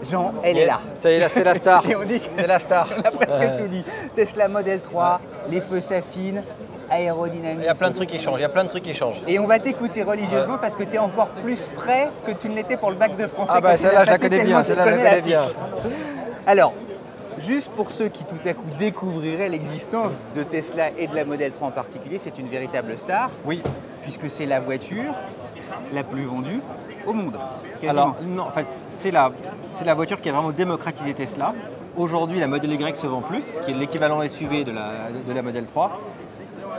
Jean, elle est là. Ça y est, c'est la star. Et on dit C'est la star. on a presque tout dit. Tesla Model 3, les feux s'affinent, aérodynamique. Il y a plein de trucs qui changent, il y a plein de trucs qui changent. Et on va t'écouter religieusement parce que tu es encore plus prêt que tu ne l'étais pour le bac de français. Ah bah celle-là, je la connais bien, celle-là, je la connais bien. Alors, juste pour ceux qui tout à coup découvriraient l'existence de Tesla et de la Model 3 en particulier, c'est une véritable star. Oui. Puisque c'est la voiture la plus vendue au monde. Quasiment. Alors, non, en fait, c'est la voiture qui a vraiment démocratisé Tesla. Aujourd'hui, la Model Y se vend plus, qui est l'équivalent SUV de la Model 3.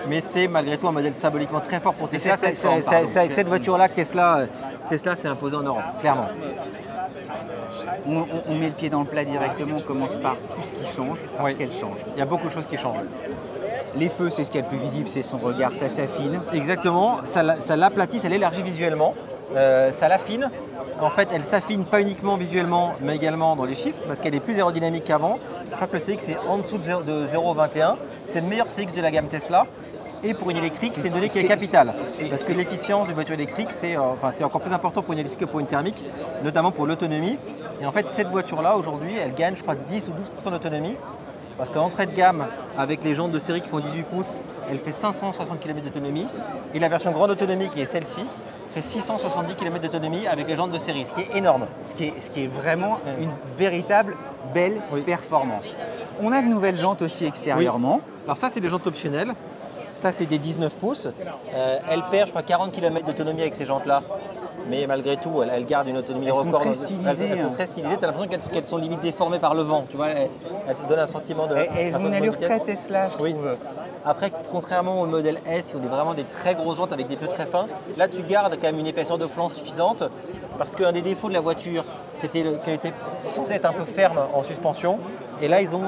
Mais c'est malgré tout un modèle symboliquement très fort pour Tesla. C'est avec cette voiture-là que Tesla s'est imposé en Europe, clairement. On met le pied dans le plat directement, on commence par tout ce qui change, parce qu'elle change. Il y a beaucoup de choses qui changent. Les feux, c'est ce qui est le plus visible, c'est son regard, ça s'affine. Exactement, ça l'aplatit, ça l'élargit visuellement, ça l'affine. En fait, elle s'affine pas uniquement visuellement, mais également dans les chiffres, parce qu'elle est plus aérodynamique qu'avant. Je crois que le CX est en dessous de 0,21. C'est le meilleur CX de la gamme Tesla. Et pour une électrique, c'est une donnée qui est capitale. Parce que l'efficience d'une voiture électrique, c'est encore plus important pour une électrique que pour une thermique, notamment pour l'autonomie. Et en fait, cette voiture-là, aujourd'hui, elle gagne, je crois, 10 ou 12% d'autonomie. Parce qu'en entrée de gamme, avec les jantes de série qui font 18 pouces, elle fait 560 km d'autonomie. Et la version grande autonomie, qui est celle-ci, fait 670 km d'autonomie avec les jantes de série, ce qui est énorme. Ce qui est vraiment une véritable belle performance. On a de nouvelles jantes aussi extérieurement. Oui. Alors ça, c'est des jantes optionnelles. Ça, c'est des 19 pouces. Elle perd, je crois, 40 km d'autonomie avec ces jantes-là. Mais malgré tout, elle garde une autonomie record. Elles sont très stylisées. Tu as l'impression qu'elles sont limite déformées par le vent. Tu vois, elles te donnent un sentiment de. Elles ont une allure très Tesla, je trouve. Oui. Après, contrairement au modèle S, qui ont vraiment des très grosses jantes avec des pneus très fins, là, tu gardes quand même une épaisseur de flanc suffisante. Parce qu'un des défauts de la voiture, c'était qu'elle était censée être un peu ferme en suspension. Et là, ils ont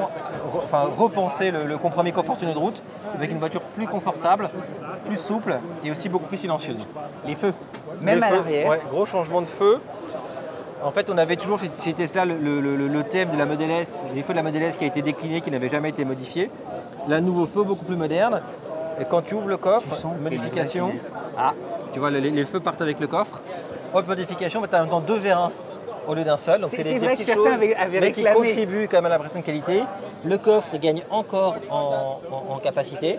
repensé le compromis confort-tenue de route avec une voiture plus confortable, plus souple et aussi beaucoup plus silencieuse. Les feux, même à l'arrière. Ouais, gros changement de feu. En fait, on avait toujours chez Tesla le thème de la Model S, les feux de la Model S qui a été décliné, qui n'avait jamais été modifié. Là, nouveau feu beaucoup plus moderne. Et quand tu ouvres le coffre, modification, tu vois, les feux partent avec le coffre. Haute modification, tu as en même temps 2 vérins au lieu d'un seul. C'est vrai que certains avaient mais qui contribuent quand même à l'impression de qualité. Le coffre gagne encore en capacité.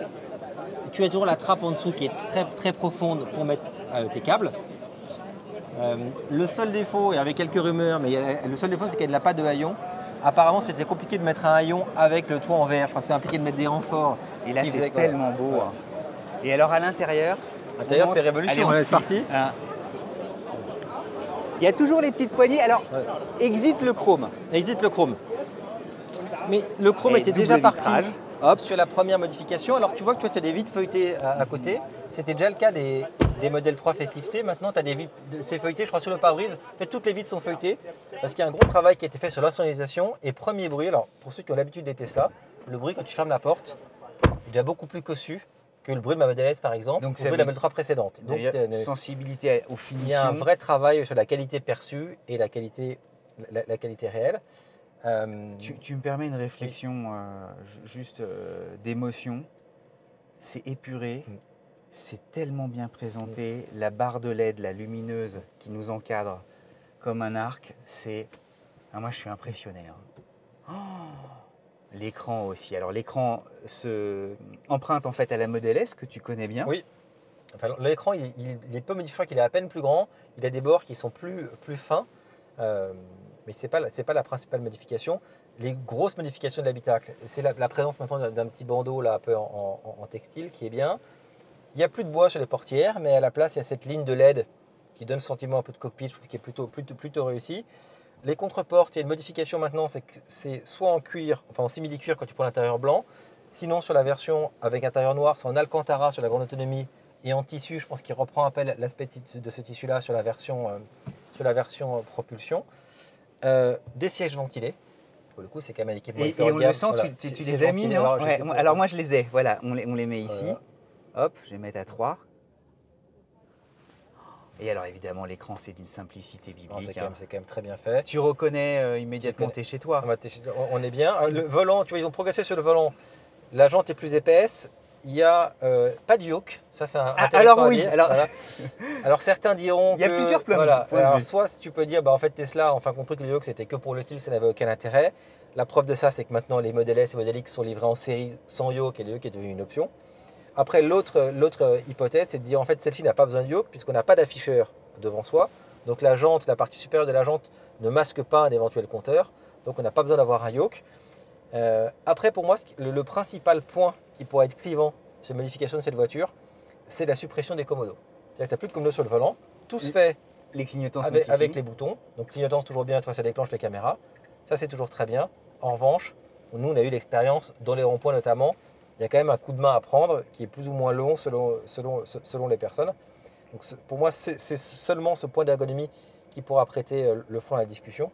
Tu as toujours la trappe en dessous qui est très, très profonde pour mettre tes câbles. Le seul défaut, et avec quelques rumeurs, mais le seul défaut c'est qu'elle n'a pas de haillons. Apparemment c'était compliqué de mettre un haillon avec le toit en verre. Je crois que c'est impliqué de mettre des renforts. Et là c'est tellement beau. Hein. Et alors à l'intérieur, c'est révolution, c'est parti. Il y a toujours les petites poignées. Alors, exit le chrome. Exit le chrome. Mais le chrome était déjà parti sur la première modification. Alors tu vois que tu as des vitres feuilletées à côté. C'était déjà le cas des modèles 3 faceliftés. Maintenant, tu as des vitres, c'est feuilleté, je crois, sur le pare-brise. En fait, toutes les vitres sont feuilletées parce qu'il y a un gros travail qui a été fait sur la sonorisation. Et premier bruit, alors pour ceux qui ont l'habitude des Tesla, le bruit quand tu fermes la porte est déjà beaucoup plus cossu que le bruit de ma Model S par exemple, donc le bruit de la Model 3 précédente. Donc sensibilité aux finitions. Il y a un vrai travail sur la qualité perçue et la qualité réelle. Tu me permets une réflexion juste d'émotion. C'est épuré, c'est tellement bien présenté. La barre de LED, la lumineuse qui nous encadre comme un arc, c'est... moi je suis impressionné. Hein. L'écran aussi. Alors l'écran se emprunte en fait à la Model S que tu connais bien. Oui. Enfin, l'écran il est peu modifié, je crois qu'il est à peine plus grand. Il a des bords qui sont plus fins. Mais ce n'est pas la principale modification. Les grosses modifications de l'habitacle, c'est la présence maintenant d'un petit bandeau là, un peu en textile qui est bien. Il n'y a plus de bois sur les portières, mais à la place, il y a cette ligne de LED qui donne le sentiment un peu de cockpit, je trouve qui est plutôt réussi. Les contreportes, il y a une modification maintenant, c'est soit en cuir, enfin en simili-cuir quand tu prends l'intérieur blanc, sinon sur la version avec intérieur noir, c'est en alcantara sur la grande autonomie et en tissu, je pense qu'il reprend un peu l'aspect de ce tissu-là sur la version propulsion. Des sièges ventilés, pour le coup c'est quand même un équipement et on le sent, voilà. tu les as mis, non? Alors moi je les ai, voilà, on les met ici. Hop, je vais mettre à 3. Et alors évidemment l'écran c'est d'une simplicité biblique. C'est quand même très bien fait. Tu reconnais immédiatement tu es chez toi. On est bien. Le volant, tu vois, ils ont progressé sur le volant. La jante est plus épaisse il y a pas de yoke, ça c'est intéressant alors à oui, dire. alors, Voilà. Alors certains diront il y a que, plusieurs points voilà, de alors vue. soit tu peux dire, bah, en fait Tesla a enfin compris que le yoke c'était que pour le style, ça n'avait aucun intérêt. La preuve de ça, c'est que maintenant les modèles S et modèles X sont livrés en série sans yoke et le yoke est devenu une option. Après, l'autre hypothèse, c'est de dire en fait celle-ci n'a pas besoin de yoke puisqu'on n'a pas d'afficheur devant soi. Donc la jante, la partie supérieure de la jante ne masque pas un éventuel compteur. Donc on n'a pas besoin d'avoir un yoke. Après, pour moi, le principal point qui pourrait être clivant sur la modification de cette voiture, c'est la suppression des commodos. C'est-à-dire que tu n'as plus de commodos sur le volant. Tout se fait Les clignotants sont avec ici. les boutons. Donc clignotant, c'est toujours bien, ça déclenche les caméras. Ça, c'est toujours très bien. En revanche, nous, on a eu l'expérience dans les ronds-points notamment. Il y a quand même un coup de main à prendre qui est plus ou moins long selon les personnes. Donc, pour moi, c'est seulement ce point d'ergonomie qui pourra prêter le fond à la discussion.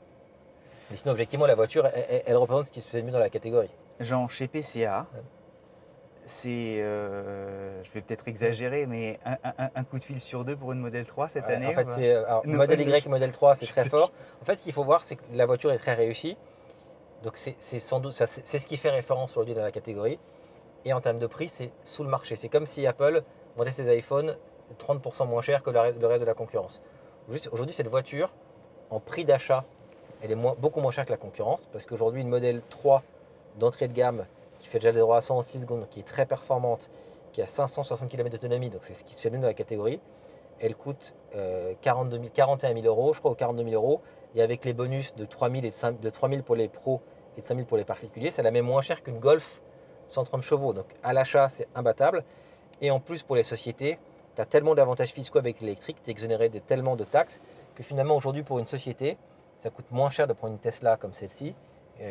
Mais sinon, objectivement, la voiture, elle représente ce qui se fait de mieux dans la catégorie. Jean, chez PCA, c'est, je vais peut-être exagérer, mais un coup de fil sur 2 pour une Model 3 cette année. En fait, Non, modèle Y et modèle 3, c'est je très sais. fort. En fait, ce qu'il faut voir, c'est que la voiture est très réussie. Donc, c'est sans doute, c'est ce qui fait référence aujourd'hui dans la catégorie. Et en termes de prix, c'est sous le marché. C'est comme si Apple vendait ses iPhones 30% moins cher que le reste de la concurrence. Aujourd'hui, cette voiture, en prix d'achat, elle est beaucoup moins chère que la concurrence. Parce qu'aujourd'hui, une modèle 3 d'entrée de gamme qui fait déjà des 0 à 100 en 6 secondes, qui est très performante, qui a 560 km d'autonomie, donc c'est ce qui se fait mieux dans la catégorie, elle coûte 41 000 euros, je crois, ou 42 000 euros. Et avec les bonus de 3 000 pour les pros et de 5 000 pour les particuliers, ça la met moins cher qu'une Golf 130 chevaux. Donc à l'achat, c'est imbattable. Et en plus, pour les sociétés, tu as tellement d'avantages fiscaux avec l'électrique, tu es exonéré de tellement de taxes, que finalement, aujourd'hui, pour une société, ça coûte moins cher de prendre une Tesla comme celle-ci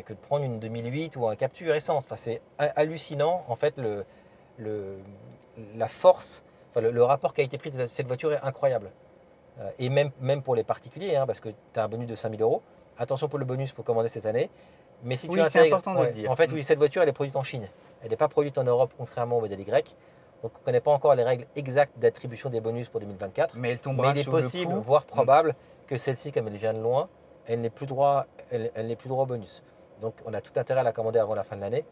que de prendre une 2008 ou un Captur Essence. Enfin, c'est hallucinant, en fait, la force, enfin, le rapport qualité-prix de cette voiture est incroyable. Et même pour les particuliers, hein, parce que tu as un bonus de 5 000 euros. Attention pour le bonus, il faut commander cette année. Mais si tu Oui, c'est intègres, important de le dire. en fait, oui, cette voiture, elle est produite en Chine. Elle n'est pas produite en Europe, contrairement au modèle Y. Donc, on ne connaît pas encore les règles exactes d'attribution des bonus pour 2024. Mais elle Mais tombera il est sur possible, le coup. voire probable, que celle-ci, comme elle vient de loin, elle n'est plus droit au bonus. Donc, on a tout intérêt à la commander avant la fin de l'année.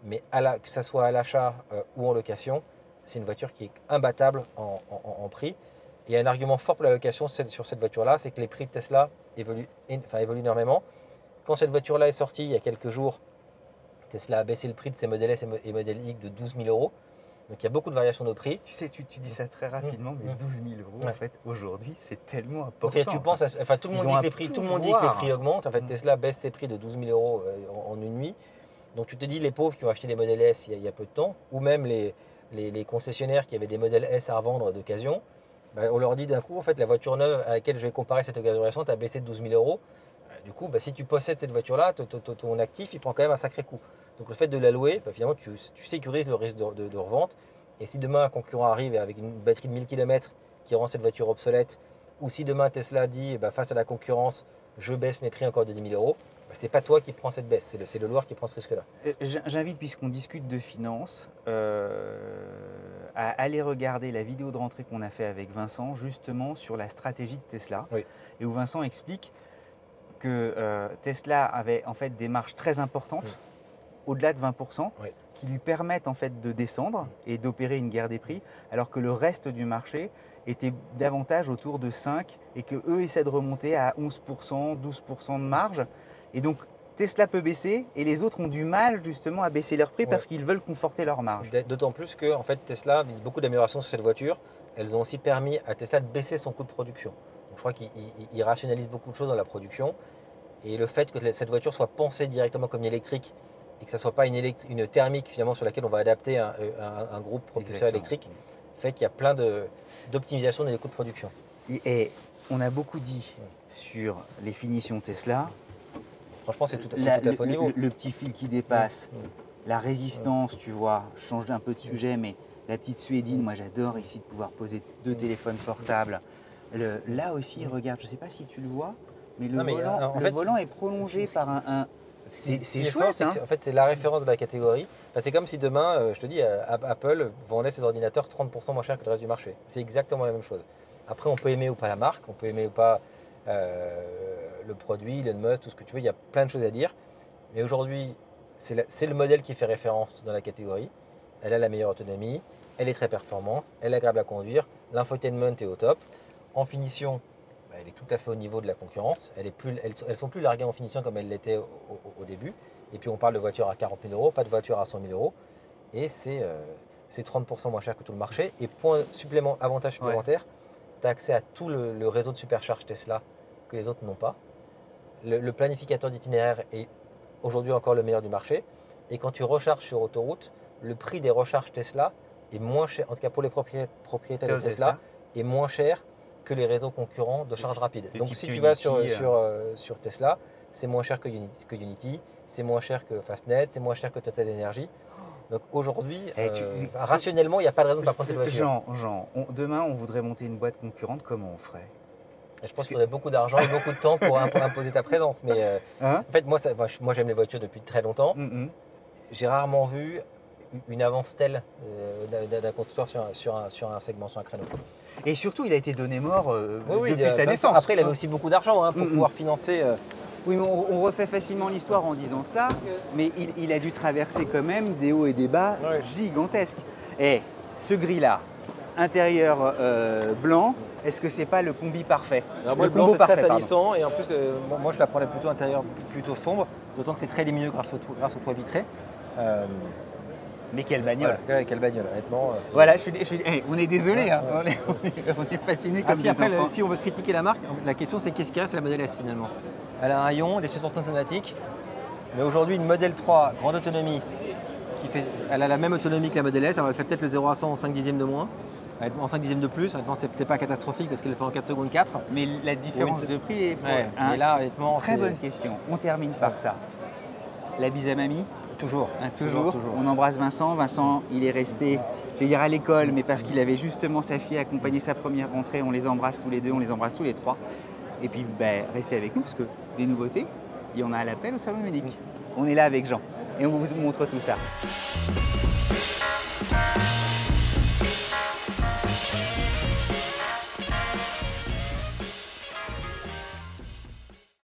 Mais que ce soit à l'achat ou en location, c'est une voiture qui est imbattable en prix. Et un argument fort pour la location sur cette voiture-là, c'est que les prix de Tesla évoluent énormément. Quand cette voiture-là est sortie il y a quelques jours, Tesla a baissé le prix de ses modèles S et modèles X de 12 000 euros. Donc il y a beaucoup de variations de prix. Tu sais, tu dis ça très rapidement, mais 12 000 euros, Ouais. en fait, aujourd'hui, c'est tellement Donc, important. tu penses tout le monde dit que les prix, augmentent. En fait, Tesla baisse ses prix de 12 000 euros en une nuit. Donc tu te dis, les pauvres qui ont acheté des modèles S il y a peu de temps, ou même les concessionnaires qui avaient des modèles S à revendre d'occasion, bah, on leur dit d'un coup, en fait, la voiture neuve à laquelle je vais comparer cette occasion récente a baissé de 12 000 euros. Du coup, bah, si tu possèdes cette voiture-là, ton actif, il prend quand même un sacré coup. Donc le fait de la louer, bah, finalement, tu sécurises le risque de revente. Et si demain un concurrent arrive avec une batterie de 1000 km qui rend cette voiture obsolète, ou si demain Tesla dit, bah, face à la concurrence, je baisse mes prix encore de 10 000 euros, bah, c'est pas toi qui prends cette baisse, c'est le loueur qui prend ce risque-là. J'invite, puisqu'on discute de finances, à aller regarder la vidéo de rentrée qu'on a fait avec Vincent, justement sur la stratégie de Tesla. Oui. Et où Vincent explique que Tesla avait en fait des marges très importantes, au-delà de 20%, Oui. qui lui permettent en fait de descendre et d'opérer une guerre des prix, alors que le reste du marché était davantage autour de 5 et que eux essaient de remonter à 11%, 12% de marge. Et donc Tesla peut baisser et les autres ont du mal justement à baisser leur prix parce qu'ils veulent conforter leur marge. D'autant plus que en fait, Tesla, beaucoup d'améliorations sur cette voiture, elles ont aussi permis à Tesla de baisser son coût de production. Donc, je crois qu'il rationalise beaucoup de choses dans la production. Et le fait que cette voiture soit pensée directement comme une électrique et que ce ne soit pas une thermique finalement sur laquelle on va adapter un groupe propulseur électrique, fait qu'il y a plein d'optimisation dans les coûts de production. Et on a beaucoup dit sur les finitions Tesla. Franchement, c'est tout à fait au niveau. Le petit fil qui dépasse, la résistance, tu vois, je change un peu de sujet, mais la petite suédine, moi j'adore ici de pouvoir poser 2 téléphones portables. Là aussi, regarde, je ne sais pas si tu le vois, mais le volant est prolongé par un. C'est chouette, hein. En fait, c'est la référence de la catégorie. Enfin, c'est comme si demain, je te dis, Apple vendait ses ordinateurs 30% moins cher que le reste du marché. C'est exactement la même chose. Après, on peut aimer ou pas la marque, on peut aimer ou pas le produit, Elon Musk, tout ce que tu veux. Il y a plein de choses à dire. Mais aujourd'hui, c'est le modèle qui fait référence dans la catégorie. elle a la meilleure autonomie, elle est très performante, elle est agréable à conduire, l'infotainment est au top. En finition, elle est tout à fait au niveau de la concurrence. Elles sont plus larguées en finition comme elles l'étaient au début. Et puis on parle de voitures à 40 000 €, pas de voitures à 100 000 €. Et c'est 30% moins cher que tout le marché. Et avantage supplémentaire, tu as accès à tout le réseau de supercharge Tesla que les autres n'ont pas. Le planificateur d'itinéraire est aujourd'hui encore le meilleur du marché. Et quand tu recharges sur autoroute, le prix des recharges Tesla est moins cher, en tout cas pour les propriétaires de Tesla, est moins cher que les réseaux concurrents de charge rapide. Donc si tu vas sur Tesla, c'est moins cher que Unity, c'est moins cher que Fastnet, c'est moins cher que Total Energy. Donc aujourd'hui, rationnellement, il n'y a pas de raison de ne pas prendre cette voiture. Jean, demain, on voudrait monter une boîte concurrente, comment on ferait? Je pense qu'il faudrait beaucoup d'argent et beaucoup de temps pour imposer ta présence. Mais en fait, moi j'aime les voitures depuis très longtemps. J'ai rarement vu une avance telle d'un constructeur sur un segment, sur un créneau. Et surtout, il a été donné mort depuis sa naissance. Après, il avait aussi beaucoup d'argent pour pouvoir financer. Oui, mais on refait facilement l'histoire en disant cela, mais il a dû traverser quand même des hauts et des bas gigantesques. Et ce gris-là, intérieur blanc, est-ce que c'est pas le combi parfait? Alors moi, le blanc, c'est très salissant, et en plus, moi je la prenais plutôt intérieur plutôt sombre, d'autant que c'est très lumineux grâce au toit vitré. Mais quelle bagnole! Ouais, quelle bagnole, honnêtement. Voilà, on est désolé, hein. on est fasciné comme des enfants. Si on veut critiquer la marque, la question c'est qu'est-ce qu'il y a sur la Model S finalement? Elle a un haillon, des suspensions automatiques, mais aujourd'hui une Model 3 grande autonomie, elle a la même autonomie que la Model S, elle fait peut-être le 0 à 100 en 5 dixièmes de moins, en 5 dixièmes de plus, honnêtement c'est pas catastrophique parce qu'elle le fait en 4 secondes 4. Mais la différence de prix est et là, honnêtement, très bonne question, on termine par ça. La bise à mamie? Toujours. Toujours. On embrasse Vincent. Vincent, il est resté, je vais dire à l'école, mais parce qu'il avait justement sa fille accompagner sa première rentrée. On les embrasse tous les deux, on les embrasse tous les trois. Et puis, restez avec nous parce que des nouveautés, il y en a à l'appel au Salon Munich. On est là avec Jean et on vous montre tout ça.